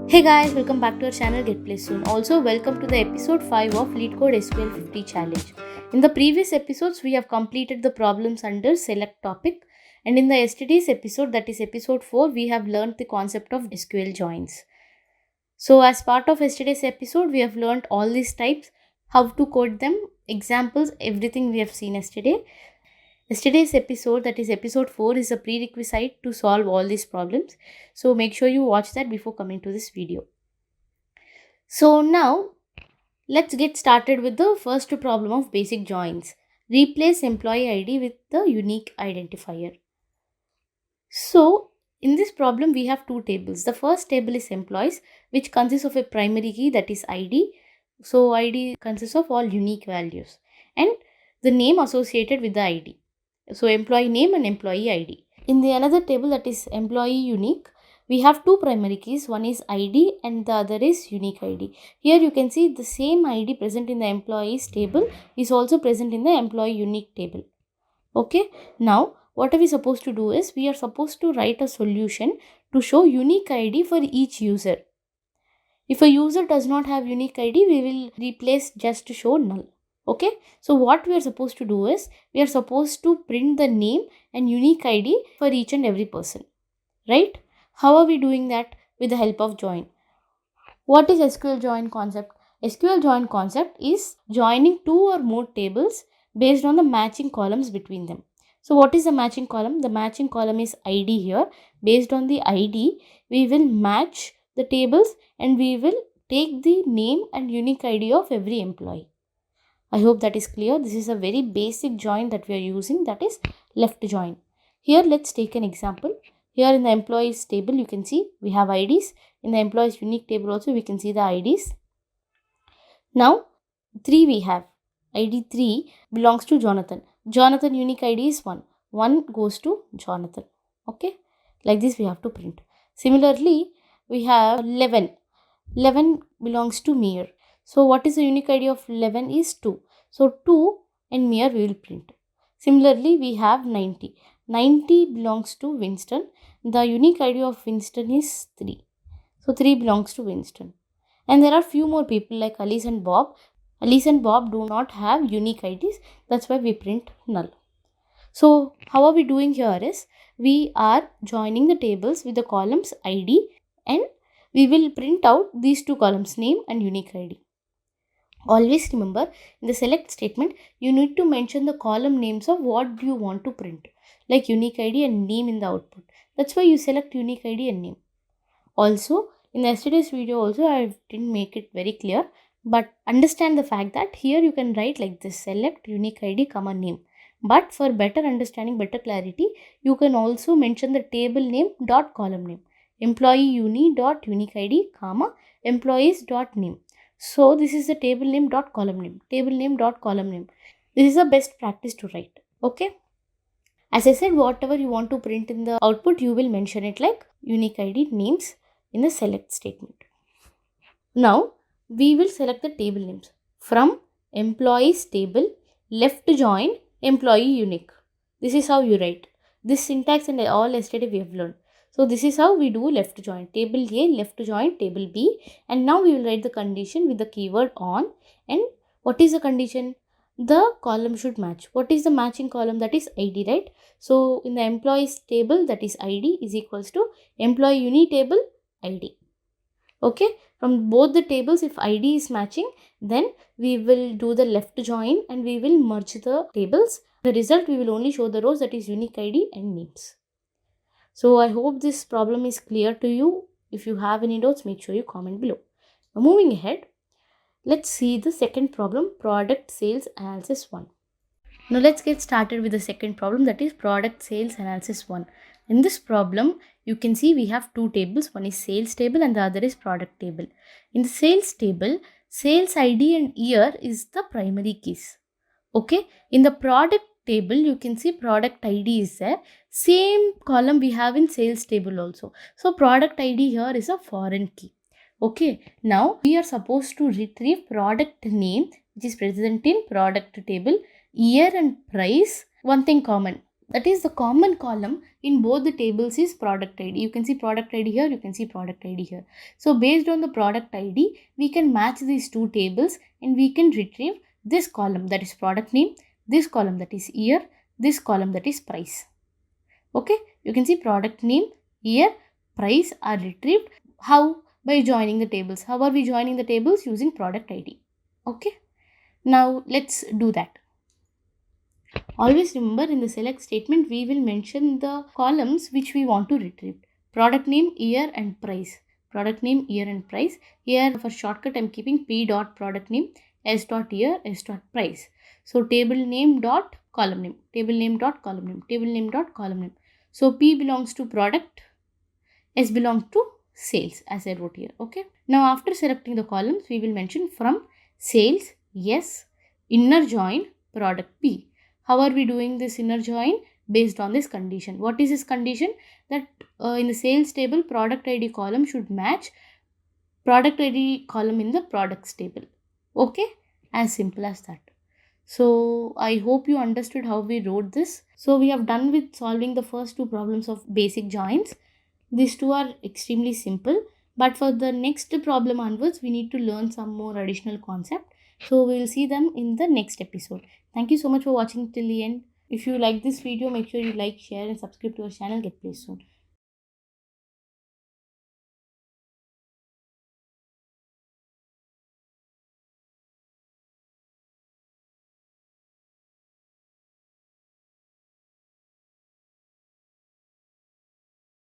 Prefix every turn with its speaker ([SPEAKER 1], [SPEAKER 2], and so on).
[SPEAKER 1] Hey guys, welcome back to our channel Get Play Soon. Also, welcome to the episode 5 of Leetcode SQL 50 challenge. In the previous episodes, we have completed the problems under select topic, and in the yesterday's episode, that is episode 4, we have learned the concept of SQL joins. So, as part of yesterday's episode, we have learned all these types, how to code them, examples, everything we have seen yesterday. Yesterday's episode, that is episode 4, is a prerequisite to solve all these problems. So make sure you watch that before coming to this video. So now let's get started with the first problem of basic joins. Replace employee ID with the unique identifier. So in this problem we have two tables. The first table is employees, which consists of a primary key, that is ID. So ID consists of all unique values and the name associated with the ID. So employee name and employee ID. In the another table, that is employee unique, we have two primary keys. One is ID and the other is unique ID. Here you can see the same ID present in the employees table is also present in the employee unique table. Okay. Now what are we supposed to do is we are supposed to write a solution to show unique ID for each user. If a user does not have unique ID, we will replace just to show null. Okay, so what we are supposed to do is we are supposed to print the name and unique ID for each and every person, right? How are we doing that? With the help of join. What is SQL join concept? SQL join concept is joining two or more tables based on the matching columns between them. So what is the matching column? The matching column is ID here. Based on the ID, we will match the tables and we will take the name and unique ID of every employee. I hope that is clear. This is a very basic join that we are using, that is left join. Here let's take an example. Here in the employees table you can see we have IDs. In the employees unique table also we can see the IDs. Now 3 we have. ID 3 belongs to Jonathan. Jonathan unique ID is 1. 1 goes to Jonathan. Okay. Like this we have to print. Similarly we have 11. 11 belongs to Mir. So what is the unique ID of 11 is 2. So 2 and Mir we will print. Similarly we have 90. 90 belongs to Winston. The unique ID of Winston is 3. So 3 belongs to Winston. And there are few more people like Alice and Bob. Alice and Bob do not have unique IDs. That's why we print null. So how are we doing here is we are joining the tables with the columns ID and we will print out these two columns, name and unique ID. Always remember, in the select statement, you need to mention the column names of what you want to print, like unique ID and name in the output. That's why you select unique ID and name. Also, in yesterday's video also, I didn't make it very clear, but understand the fact that here you can write like this, select unique ID, comma name. But for better understanding, better clarity, you can also mention the table name dot column name. Employee uni dot unique ID, comma employees dot name. So this is the table name dot column name. Table name dot column name. This is a best practice to write. Okay. As I said, whatever you want to print in the output, you will mention it like unique ID names in the select statement. Now we will select the table names from employees table, left join employee unique. This is how you write. This syntax and all yesterday we have learned. So this is how we do left join. Table A, left join table B. And now we will write the condition with the keyword on. And what is the condition? The column should match. What is the matching column? That is ID, right? So in the employees table, that is ID is equals to employee uni table ID. Okay. From both the tables, if ID is matching, then we will do the left join and we will merge the tables. The result, we will only show the rows, that is unique ID and names. So I hope this problem is clear to you. If you have any doubts, make sure you comment below. Now moving ahead, let's see the second problem, product sales analysis 1. Now let's get started with the second problem, that is product sales analysis 1. In this problem, you can see we have two tables. One is sales table and the other is product table. In the sales table, sales ID and year is the primary keys. Okay. In the product table, you can see product ID is there. Same column we have in sales table also. So product ID here is a foreign key. Okay. Now we are supposed to retrieve product name which is present in product table, year and price. One thing common. That is, the common column in both the tables is product ID. You can see product ID here, you can see product ID here. So based on the product ID, we can match these two tables and we can retrieve this column, that is product name, this column, that is year, this column, that is price. Okay, you can see product name, year, price are retrieved. How? By joining the tables. How are we joining the tables? Using product ID. Okay, now let's do that. Always remember, in the select statement, we will mention the columns which we want to retrieve. Product name, year and price. Product name, year and price. Here for shortcut, I am keeping p dot product name, s dot year, s dot price. So table name dot column name, table name dot column name, table name dot column name. So p belongs to product, s belongs to sales, as I wrote here. Okay. Now after selecting the columns, we will mention from sales, yes, inner join product p. How are we doing this inner join? Based on this condition. What is this condition? That in the sales table, product ID column should match product ID column in the products table. Okay, as simple as that. So I hope you understood how we wrote this. So we have done with solving the first two problems of basic joins. These two are extremely simple, but for the next problem onwards, we need to learn some more additional concept. So we will see them in the next episode. Thank you so much for watching till the end. If you like this video, make sure you like, share and subscribe to our channel. Get placed soon.